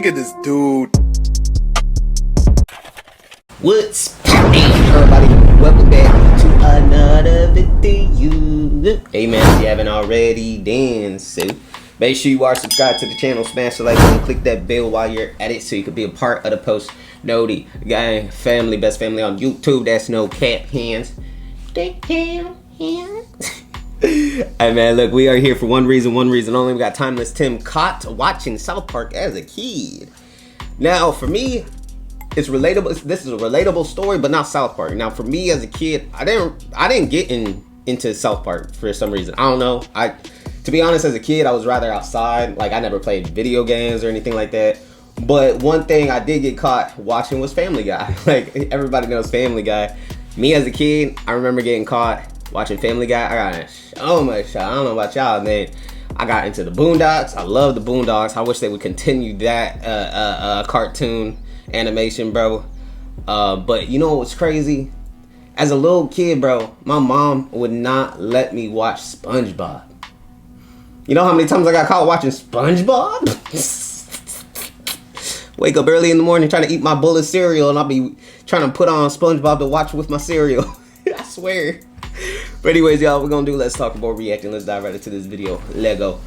Look at this dude. What's poppin', everybody? Welcome back to another video. Hey man, if you haven't already, then so make sure you are subscribed to the channel, smash the like button, click that bell while you're at it so you can be a part of the post noti gang family, best family on YouTube. That's no cap hands. Hey man, look, we are here for one reason only. We got Timeless Tim caught watching South Park as a kid. Now, for me, it's relatable. This is a relatable story, but not South Park. Now, for me as a kid, I didn't get into South Park for some reason. I don't know. To be honest, as a kid, I was rather outside. Like, I never played video games or anything like that. But one thing I did get caught watching was Family Guy. Like, everybody knows Family Guy. Me as a kid, I remember getting caught watching Family Guy. I got so much. I don't know about y'all, man. I got into the Boondocks. I love the Boondocks. I wish they would continue that cartoon animation, bro. But you know what's crazy? As a little kid, bro, my mom would not let me watch SpongeBob. You know how many times I got caught watching SpongeBob? Wake up early in the morning trying to eat my bowl of cereal, and I'll be trying to put on SpongeBob to watch with my cereal. I swear. But anyways, y'all, we're gonna do Let's Talk About Reacting. Let's dive right into this video. Let go.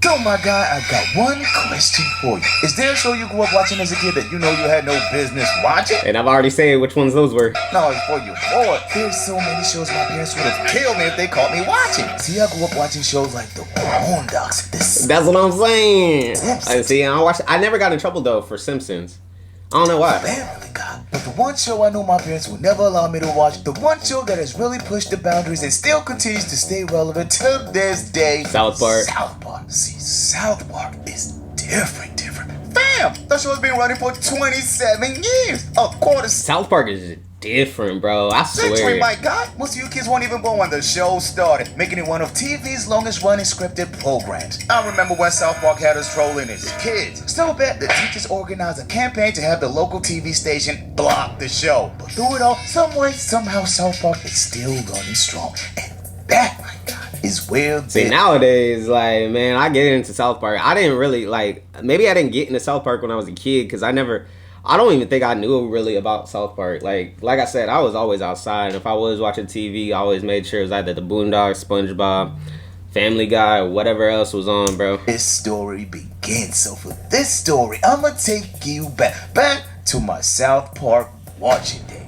So my guy, I got one question for you. Is there a show you grew up watching as a kid that you know you had no business watching? And I've already said which ones those were. No, it's for you. Boy, there's so many shows my parents would have killed me if they caught me watching. See, I grew up watching shows like the Boondocks. That's what I'm saying. See, I never got in trouble though for Simpsons. I don't know why. Family Guy. But the one show I know my parents would never allow me to watch, the one show that has really pushed the boundaries and still continues to stay relevant to this day. South Park. South Park. See, South Park is different. Fam, that show has been running for 27 years. A quarter South Park is different, bro. I century, swear. my God. Most of you kids weren't even born when the show started, making it one of TV's longest running scripted programs. I remember when South Park had us trolling as kids. So bad the teachers organized a campaign to have the local TV station block the show. But through it all, some way, somehow South Park is still running strong. And that, my God, is where See, nowadays, like, man, I get into South Park. I didn't really, maybe I didn't get into South Park when I was a kid because I don't even think I knew really about South Park. Like I said, I was always outside. If I was watching TV, I always made sure it was either the Boondocks, SpongeBob, Family Guy, or whatever else was on, bro. This story begins. So for this story, I'ma take you back to my South Park watching days.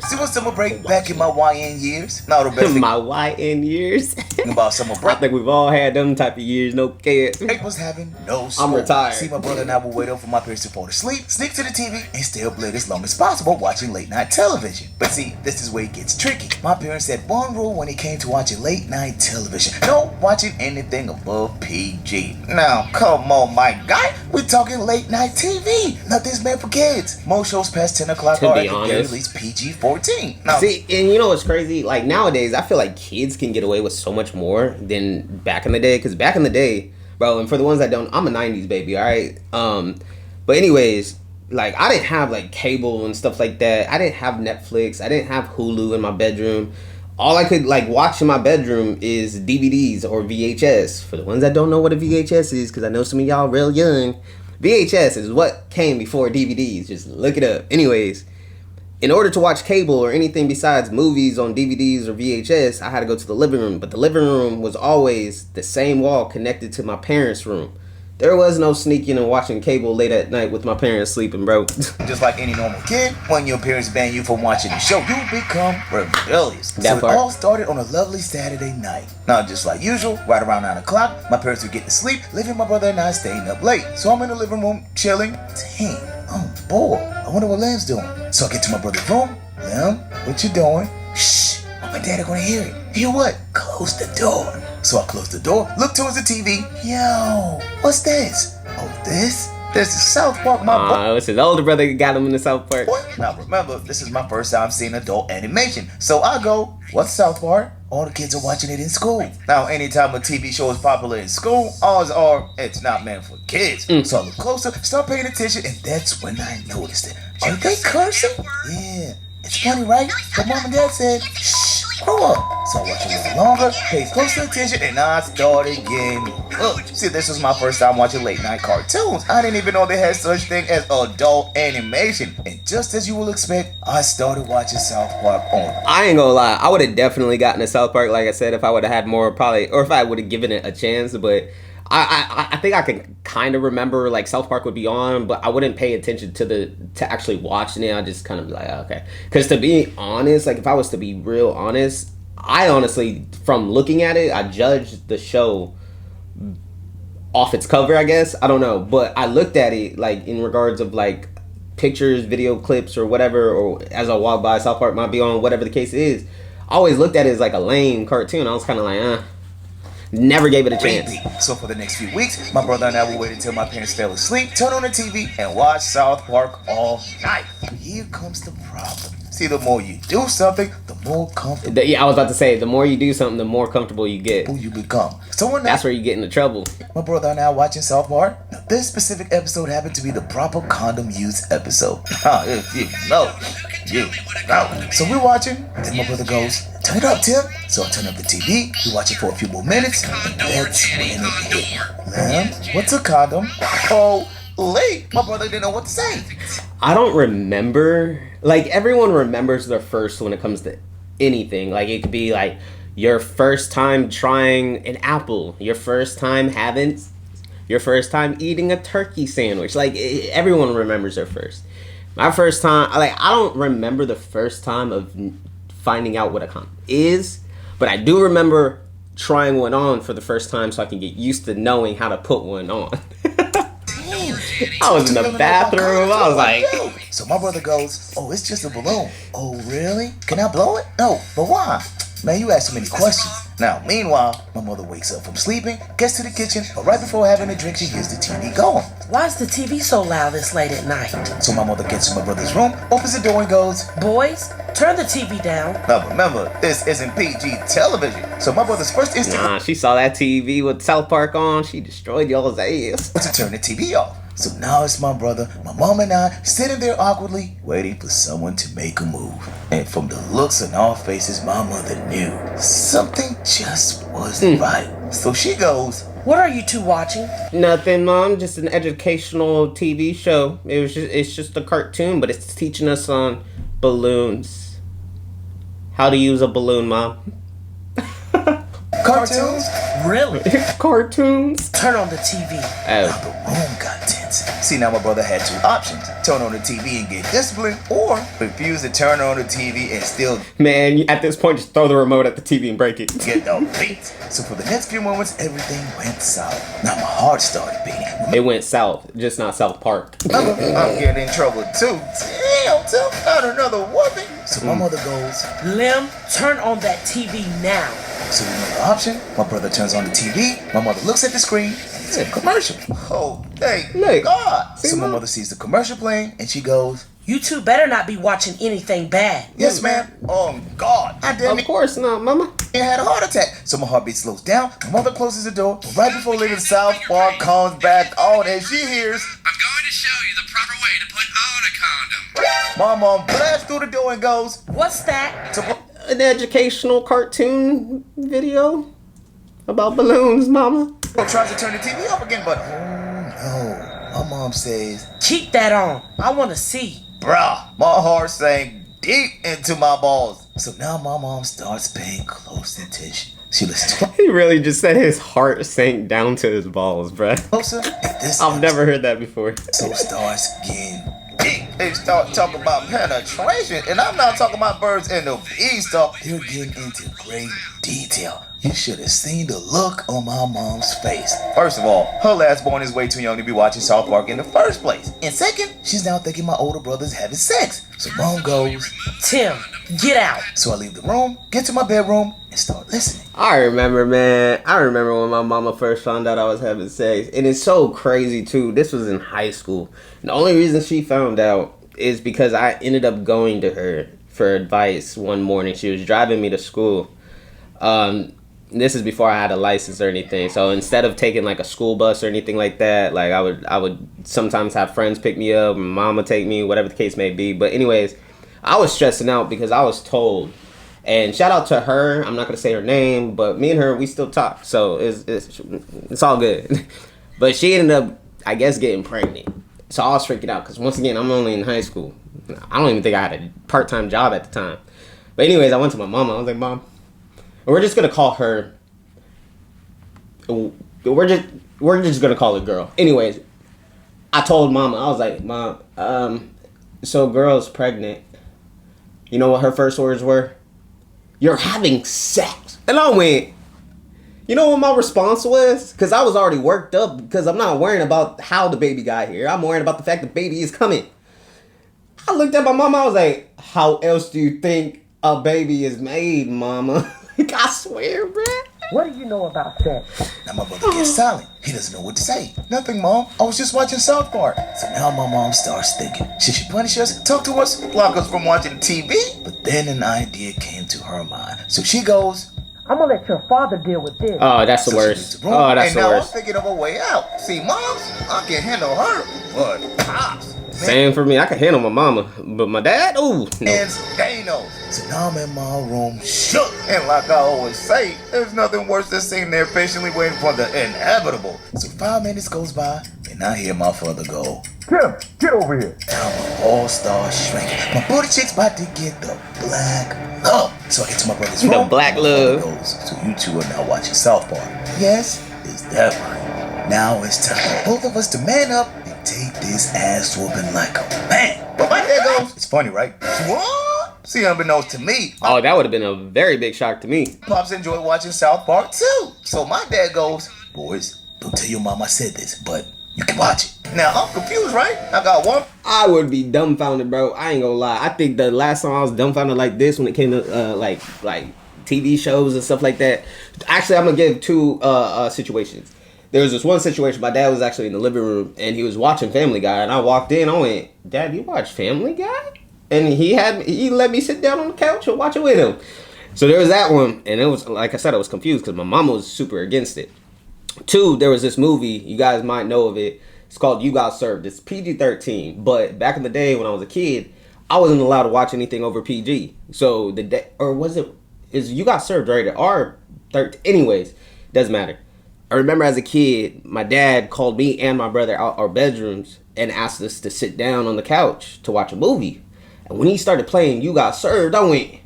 See what summer break back in my YN years? Now the best thing My YN years? about summer break. I think we've all had them type of years, no kids. Break was having no school. I'm retired. See, my brother and I would wait up for my parents to fall asleep, sneak to the TV, and stay up late as long as possible watching late night television. But see, this is where it gets tricky. My parents had one rule when it came to watching late night television. No watching anything above PG. Now, come on, my guy. We're talking late night TV. Nothing's meant for kids. Most shows past 10 o'clock are at least PG-14. Now, see, and you know what's crazy? Like, nowadays, I feel like kids can get away with so much more than back in the day. Because back in the day, bro, and for the ones that don't, I'm a 90s baby, all right? But anyways, like, I didn't have, like, cable and stuff like that. I didn't have Netflix. I didn't have Hulu in my bedroom. All I could, like, watch in my bedroom is DVDs or VHS. For the ones that don't know what a VHS is, because I know some of y'all real young, VHS is what came before DVDs. Just look it up. Anyways, in order to watch cable or anything besides movies on DVDs or VHS, I had to go to the living room. But the living room was always the same wall connected to my parents' room. There was no sneaking and watching cable late at night with my parents sleeping, bro. Just like any normal kid, when your parents ban you from watching the show, you become rebellious. So it all started on a lovely Saturday night. Now, just like usual, right around 9 o'clock, my parents would get to sleep, leaving my brother and I staying up late. So I'm in the living room chilling. Dang, I'm bored. I wonder what Lam's doing. So I get to my brother's room. Lam, what you doing? Shh, mom and dad are gonna hear it. Hear what? Close the door. So I close the door, look towards the TV. Yo, what's this? Oh, this? This is South Park, my boy. It's his older brother that got him in the South Park. What? Now remember, this is my first time seeing adult animation. So I go, what's South Park? All the kids are watching it in school. Now, anytime a TV show is popular in school, odds are it's not meant for kids. So I look closer, start paying attention, and that's when I noticed it. Are they cursing? Yeah. It's funny, right? But mom and dad said, shh, grow up. So I watched a little longer, paid closer attention, and I started getting hooked. See, this was my first time watching late night cartoons. I didn't even know they had such thing as adult animation. And just as you will expect, I started watching South Park on. I ain't gonna lie, I would have definitely gotten to South Park, like I said, if I would have had more, probably, or if I would have given it a chance, but I think I can kind of remember like South Park would be on, but I wouldn't pay attention to actually watching it. I just kind of be like, oh, okay. Because to be honest, like if I was to be real honest, I honestly, from looking at it, I judged the show off its cover, I guess. I don't know, but I looked at it like in regards of like pictures, video clips, or whatever, or as I walk by, South Park might be on, whatever the case is. I always looked at it as like a lame cartoon. I was kind of like, never gave it a chance. So for the next few weeks, my brother and I would wait until my parents fell asleep, turn on the TV, and watch South Park all night. Here comes the problem. See, the more you do something, the more comfortable. Yeah, I was about to say, the more you do something, the more comfortable you get. You become. So one night, that's where you get into trouble. My brother and I are watching South Park. Now, this specific episode happened to be the proper condom use episode. If you know, you know. So we're watching, then my brother goes, "Turn it up, Tim." So I turn up the TV, we watch it for a few more minutes, and that's when it hit. Ma'am, what's a condom? Oh, late. My brother didn't know what to say. I don't remember. Like, everyone remembers their first when it comes to anything. Like, it could be like your first time trying an apple, your first time eating a turkey sandwich. Like, everyone remembers their first. My first time, like, I don't remember the first time of finding out what a condom is, but I do remember trying one on for the first time so I can get used to knowing how to put one on. I was in the bathroom. I was like... So my brother goes, "Oh, it's just a balloon." "Oh, really? Can I blow it?" "No, but why?" Man, you ask so many questions. Now, meanwhile, my mother wakes up from sleeping, gets to the kitchen, but right before having a drink, she hears the TV going. Why is the TV so loud this late at night? So my mother gets to my brother's room, opens the door and goes, "Boys, turn the TV down." Now remember, this isn't PG television. So my brother's first instinct... Nah, she saw that TV with South Park on, she destroyed y'all's ass. ...to turn the TV off. So now it's my brother, my mom and I sitting there awkwardly waiting for someone to make a move. And from the looks on our faces, my mother knew something just wasn't right. So she goes, "What are you two watching?" "Nothing, Mom. Just an educational TV show. It's just a cartoon, but it's teaching us on balloons. How to use a balloon, Mom." "Cartoons?" "Really?" "Cartoons." "Turn on the TV." Now the room got tense. See, now my brother had two options. Turn on the TV and get disciplined, or refuse to turn on the TV and still... Man, at this point, just throw the remote at the TV and break it. ...get the beat. So for the next few moments, everything went south. Now my heart started beating. It went south, just not South Park. I'm getting in trouble too. Damn, Tim, not another woman. So my mother goes, "Lem, turn on that TV now." So another option, my brother turns on the TV, my mother looks at the screen, and it's a commercial. Oh, thank God. So my mother sees the commercial playing, and she goes, "You two better not be watching anything bad." "Yes, ma'am." "Oh, God. I didn't." Of course not, Mama. I had a heart attack. So my heartbeat slows down, my mother closes the door, but right before leaving, South Park comes back on, and she hears, "I'm going to show you the proper way to put on a condom." My mom blasts through the door and goes, "What's that?" An educational cartoon video about balloons, Mama. Tries to turn the TV off again, but oh no. My mom says, "Keep that on. I want to see." Bruh, my heart sank deep into my balls. So now my mom starts paying close attention. She listens He really just said his heart sank down to his balls, bruh. closer, and this I've never heard that before. so starts getting deep. They start talking about penetration, and I'm not talking about birds and the bees stuff. They're getting into great detail. You should have seen the look on my mom's face. First of all, her last born is way too young to be watching South Park in the first place. And second, she's now thinking my older brother's having sex. So mom goes, "Tim, get out." So I leave the room, get to my bedroom, and start listening. I remember, man. I remember when my mama first found out I was having sex. And it's so crazy, too. This was in high school. And the only reason she found out is because I ended up going to her for advice one morning. She was driving me to school. This is before I had a license or anything. So instead of taking like a school bus or anything like that, like I would sometimes have friends pick me up, my mom would take me, whatever the case may be. But anyways, I was stressing out because I was told And shout out to her. I'm not gonna say her name, but me and her, we still talk. So it's all good. But she ended up, I guess, getting pregnant. So I was freaking out because once again, I'm only in high school. I don't even think I had a part-time job at the time. But anyways, I went to my mama. I was like, Mom, we're just gonna call her. We're just gonna call her girl. Anyways, I told Mama, I was like, Mom, so girl's pregnant. You know what her first words were? You're having sex. And I went, you know what my response was? Because I was already worked up because I'm not worrying about how the baby got here. I'm worrying about the fact the baby is coming. I looked at my mama, I was like, how else do you think a baby is made, Mama? Like, I swear, bruh. What do you know about sex? Now my brother gets silent. He doesn't know what to say. Nothing, Mom. I was just watching South Park. So now my mom starts thinking, should she punish us, talk to us, block us from watching TV? But then an idea came to her mind. So she goes, I'm gonna let your father deal with this. Oh, that's the worst. Oh, that's the worst. And now worst. I'm thinking of a way out. See, moms, I can handle her, but pops. Same for me. I can handle my mama, but my dad, ooh, no. And they know. So now I'm in my room, shook. And like I always say, there's nothing worse than sitting there patiently waiting for the inevitable. So 5 minutes goes by, and I hear my father go, Tim, get over here. now my all-star shrinking. My booty cheek's about to get the black love. So I get to my brother's room. The black and my father love. goes, so you two are now watching South Park. Yes, is that right? Now it's time for both of us to man up and take this ass whooping like a man. But my dad goes, it's funny, right? What? See, unbeknownst to me, Oh, that would have been a very big shock to me. pops enjoy watching South Park too. So my dad goes, boys, don't tell your mom I said this, but you can watch it. Now I'm confused, right? I got one. I would be dumbfounded, bro. I ain't gonna lie. I think the last time I was dumbfounded like this when it came to like TV shows and stuff like that. Actually, I'm gonna give two situations. There was this one situation. My dad was actually in the living room and he was watching Family Guy, and I walked in. I went, Dad, you watch Family Guy? And he let me sit down on the couch and watch it with him. So there was that one, and it was, like I said, I was confused because my mama was super against it. Two, there was this movie, you guys might know of it. It's called You Got Served. It's PG-13, but back in the day when I was a kid, I wasn't allowed to watch anything over PG. So is You Got Served rated R13? Anyways, doesn't matter. I remember as a kid, my dad called me and my brother out our bedrooms and asked us to sit down on the couch to watch a movie. And when he started playing You Got Served, I went,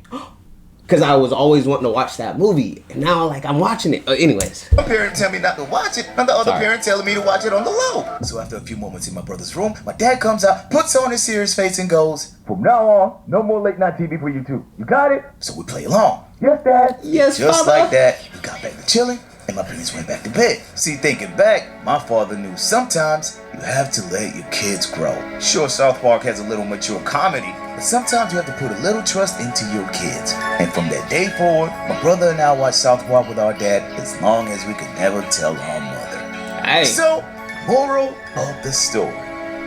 because I was always wanting to watch that movie. And now, like, I'm watching it. Anyways. One parent tell me not to watch it, and the other Sorry. parent telling me to watch it on the low. So after a few moments in my brother's room, my dad comes out, puts on his serious face and goes, From now on, no more late night TV for you two. You got it? so we play along. Yes, Dad. Yes, Just Father. like that, we got back to chilling, and my parents went back to bed. See, thinking back, my father knew sometimes you have to let your kids grow. Sure, South Park has a little mature comedy, but sometimes you have to put a little trust into your kids. And from that day forward, my brother and I watched South Park with our dad as long as we could never tell our mother. Hey. So, moral of the story.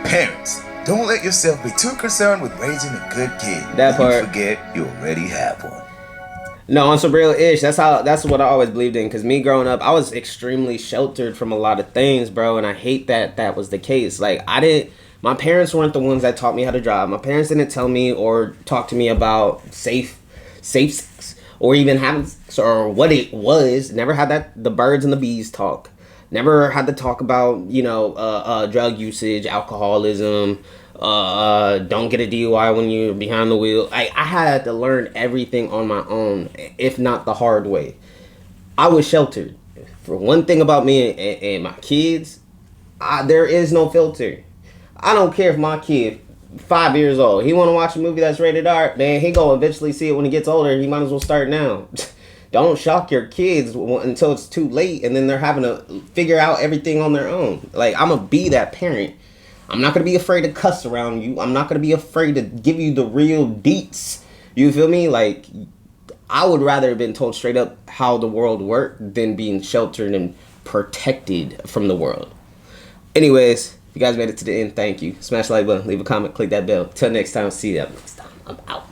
Parents, don't let yourself be too concerned with raising a good kid. That When you part. forget you already have one. No, on some real ish. That's what I always believed in. Because me growing up, I was extremely sheltered from a lot of things, bro. And I hate that was the case. Like, my parents weren't the ones that taught me how to drive. My parents didn't tell me or talk to me about safe sex or even having sex or what it was. Never had the birds and the bees talk. Never had to talk about, drug usage, alcoholism, don't get a DUI when you're behind the wheel. I had to learn everything on my own, if not the hard way. I was sheltered. For one thing about me and my kids, there is no filter. I don't care if my kid, 5 years old, he want to watch a movie that's rated R, man, he gonna eventually see it when he gets older. He might as well start now. Don't shock your kids until it's too late and then they're having to figure out everything on their own. Like, I'm gonna be that parent. I'm not going to be afraid to cuss around you. I'm not going to be afraid to give you the real deets. You feel me? Like, I would rather have been told straight up how the world worked than being sheltered and protected from the world. Anyways, if you guys made it to the end, thank you. Smash the like button, leave a comment, click that bell. Till next time, see you next time. I'm out.